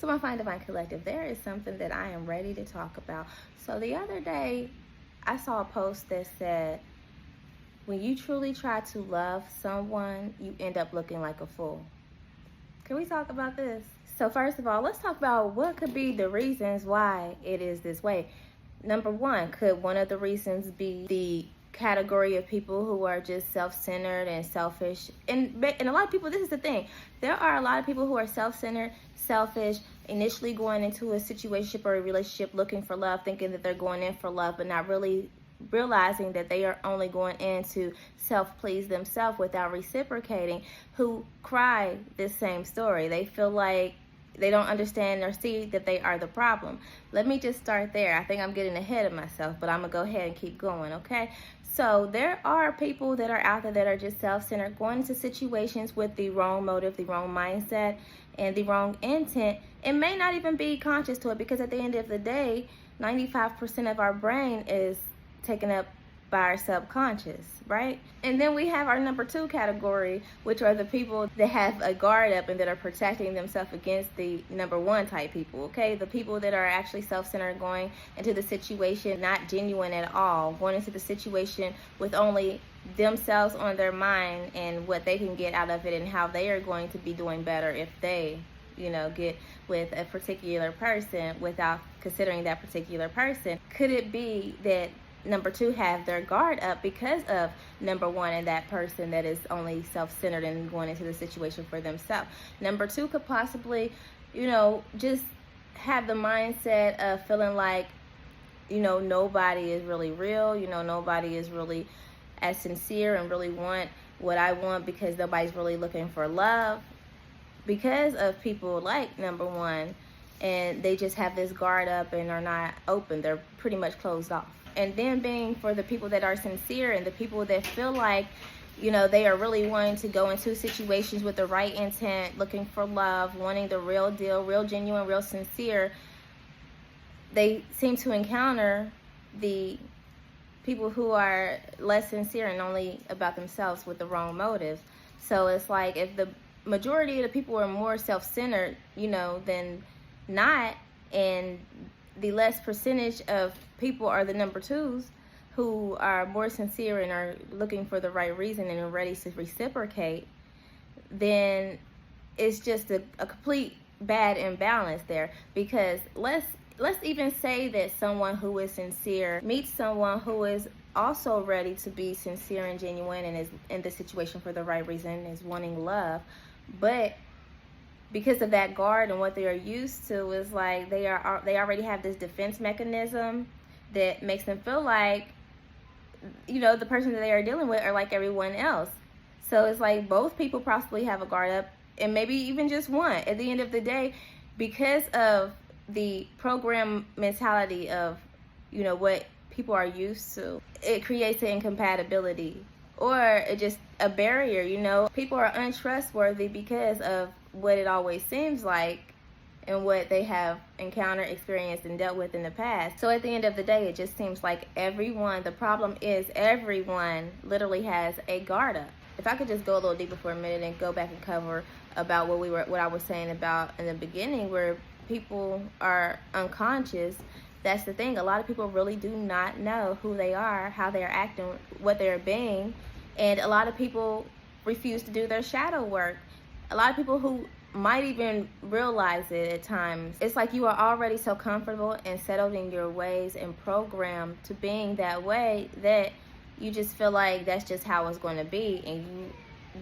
So my Find Divine Collective, there is something that I am ready to talk about. So the other day, I saw a post that said, when you truly try to love someone, you end up looking like a fool. Can we talk about this? So first of all, let's talk about what could be the reasons why it is this way. Number one, could one of the reasons be the category of people who are just self-centered and selfish? And a lot of people, this is the thing, there are a lot of people who are self-centered, selfish, initially going into a situationship or a relationship looking for love, thinking that they're going in for love, but not really realizing that they are only going in to self-please themselves without reciprocating, who cry this same story. They feel like they don't understand or see that they are the problem. Let me just start there. I think I'm getting ahead of myself, but I'm gonna go ahead and keep going, okay? So there are people that are out there that are just self-centered, going into situations with the wrong motive, the wrong mindset, and the wrong intent. It may not even be conscious to it, because at the end of the day, 95% of our brain is taken up by our subconscious, right? And then we have our number two category, which are the people that have a guard up and that are protecting themselves against the number one type people, okay? The people that are actually self-centered, going into the situation not genuine at all, going into the situation with only themselves on their mind and what they can get out of it and how they are going to be doing better if they, get with a particular person without considering that particular person. Could it be that number two have their guard up because of number one and that person that is only self-centered and going into the situation for themselves? Number two could possibly, just have the mindset of feeling like, nobody is really real, nobody is really as sincere and really want what I want, because nobody's really looking for love because of people like number one, and they just have this guard up and are not open. They're pretty much closed off. And then being for the people that are sincere and the people that feel like, they are really wanting to go into situations with the right intent, looking for love, wanting the real deal, real genuine, real sincere, they seem to encounter the people who are less sincere and only about themselves with the wrong motives. So it's like, if the majority of the people are more self-centered, than not, and the less percentage of people are the number twos who are more sincere and are looking for the right reason and are ready to reciprocate, then it's just a complete bad imbalance there. Because let's even say that someone who is sincere meets someone who is also ready to be sincere and genuine and is in the situation for the right reason, is wanting love, but because of that guard and what they are used to, is like they already have this defense mechanism that makes them feel like, the person that they are dealing with are like everyone else. So it's like both people possibly have a guard up, and maybe even just one. At the end of the day, because of the program mentality of, what people are used to, it creates an incompatibility or just a barrier. People are untrustworthy because of what it always seems like and what they have encountered, experienced, and dealt with in the past. So at the end of the day, it just seems like the problem is everyone literally has a guard up. If I could just go a little deeper for a minute and go back and cover about what I was saying about in the beginning, where people are unconscious. That's the thing. A lot of people really do not know who they are, how they're acting, what they're being. And a lot of people refuse to do their shadow work. A lot of people who might even realize it at times. It's like you are already so comfortable and settled in your ways and programmed to being that way that you just feel like that's just how it's going to be, and you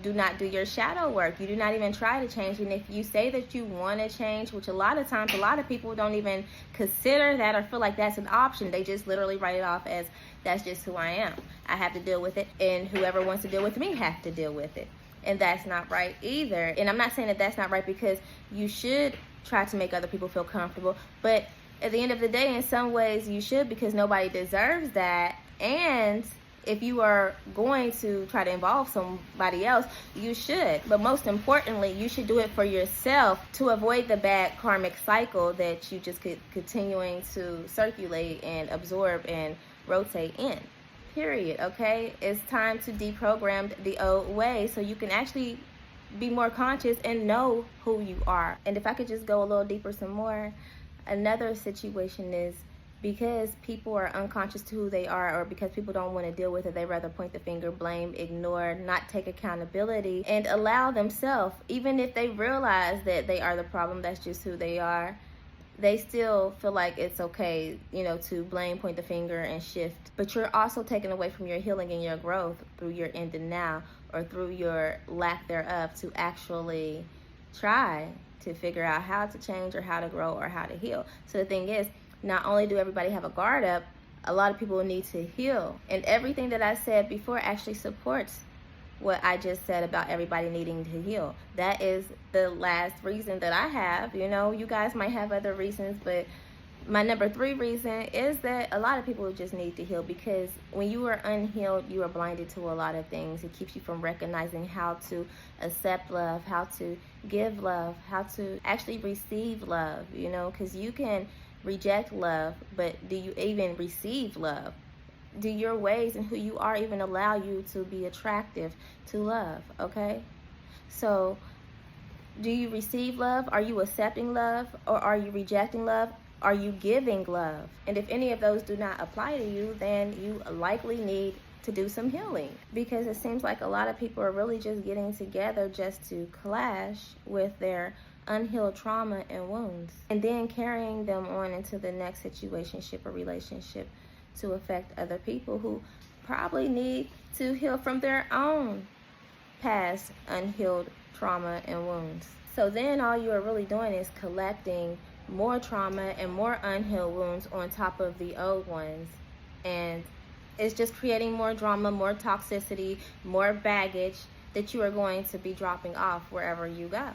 do not do your shadow work. You do not even try to change. And if you say that you want to change, which a lot of times, a lot of people don't even consider that or feel like that's an option. They just literally write it off as, that's just who I am. I have to deal with it, and whoever wants to deal with me have to deal with it. And that's not right either. And I'm not saying that that's not right, because you should try to make other people feel comfortable. But at the end of the day, in some ways you should, because nobody deserves that. And if you are going to try to involve somebody else, you should. But most importantly, you should do it for yourself to avoid the bad karmic cycle that you just continuing to circulate and absorb and rotate in. Period. Okay? It's time to deprogram the old way so you can actually be more conscious and know who you are. And if I could just go a little deeper some more, another situation is because people are unconscious to who they are, or because people don't want to deal with it, they rather point the finger, blame, ignore, not take accountability, and allow themselves, even if they realize that they are the problem, that's just who they are, they still feel like it's okay, to blame, point the finger, and shift. But you're also taken away from your healing and your growth through your in denial, or through your lack thereof to actually try to figure out how to change, or how to grow, or how to heal. So the thing is, not only do everybody have a guard up, a lot of people need to heal. And everything that I said before actually supports what I just said about everybody needing to heal. That is the last reason that I have. You guys might have other reasons, but my number 3 reason is that a lot of people just need to heal, because when you are unhealed, you are blinded to a lot of things. It keeps you from recognizing how to accept love, how to give love, how to actually receive love, because you can reject love, but do you even receive love? Do your ways and who you are even allow you to be attractive to love? Okay, so do you receive love? Are you accepting love, or are you rejecting love? Are you giving love? And if any of those do not apply to you, then you likely need to do some healing, because it seems like a lot of people are really just getting together just to clash with their unhealed trauma and wounds, and then carrying them on into the next situationship or relationship to affect other people who probably need to heal from their own past unhealed trauma and wounds. So then all you are really doing is collecting more trauma and more unhealed wounds on top of the old ones, and it's just creating more drama, more toxicity, more baggage that you are going to be dropping off wherever you go.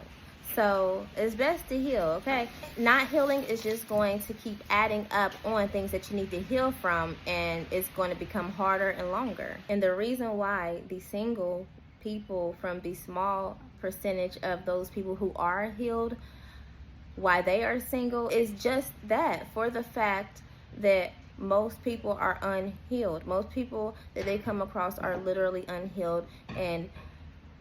So it's best to heal, okay? Not healing is just going to keep adding up on things that you need to heal from, and it's going to become harder and longer. And the reason why the single people, from the small percentage of those people who are healed, why they are single, is just that, for the fact that most people are unhealed. Most people that they come across are literally unhealed, and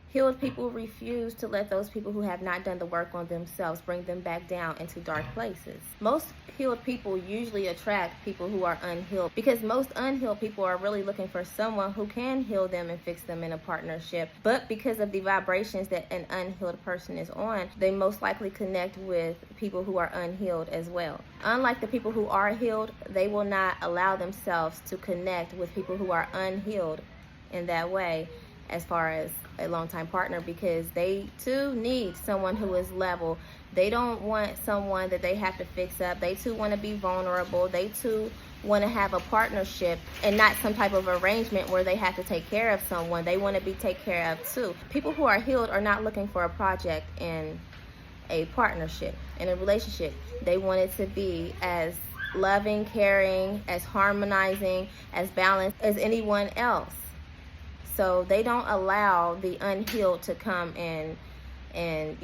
healed people refuse to let those people who have not done the work on themselves bring them back down into dark places. Most healed people usually attract people who are unhealed, because most unhealed people are really looking for someone who can heal them and fix them in a partnership. But because of the vibrations that an unhealed person is on, they most likely connect with people who are unhealed as well. Unlike the people who are healed, they will not allow themselves to connect with people who are unhealed in that way, as far as a longtime partner, because they too need someone who is level. They don't want someone that they have to fix up. They too want to be vulnerable. They too want to have a partnership and not some type of arrangement where they have to take care of someone. They want to be taken care of too. People who are healed are not looking for a project in a partnership, in a relationship. They want it to be as loving, caring, as harmonizing, as balanced as anyone else. So they don't allow the unhealed to come in and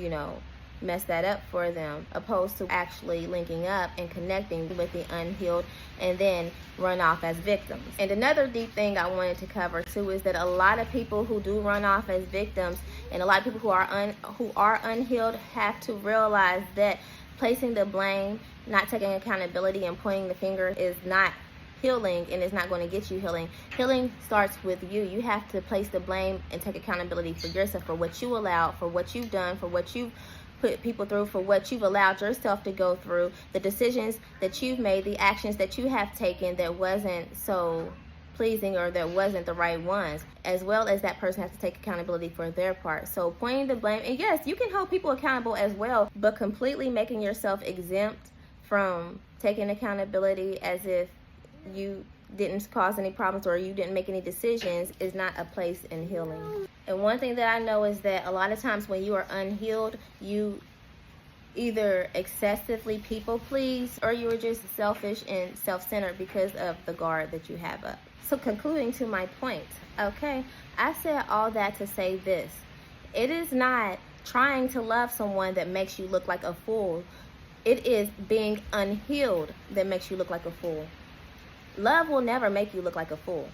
mess that up for them, opposed to actually linking up and connecting with the unhealed and then run off as victims. And another deep thing I wanted to cover too is that a lot of people who do run off as victims, and a lot of people who are unhealed, have to realize that placing the blame, not taking accountability, and pointing the finger is not healing, and it's not going to get you healing. Healing starts with you. You have to place the blame and take accountability for yourself, for what you allowed, for what you've done, for what you've put people through, for what you've allowed yourself to go through, the decisions that you've made, the actions that you have taken that wasn't so pleasing or that wasn't the right ones, as well as that person has to take accountability for their part. So pointing the blame, and yes, you can hold people accountable as well, but completely making yourself exempt from taking accountability as if you didn't cause any problems or you didn't make any decisions is not a place in healing. And one thing that I know is that a lot of times when you are unhealed, you either excessively people please, or you are just selfish and self-centered because of the guard that you have up. So concluding to my point, okay, I said all that to say this: it is not trying to love someone that makes you look like a fool. It is being unhealed that makes you look like a fool. Love will never make you look like a fool.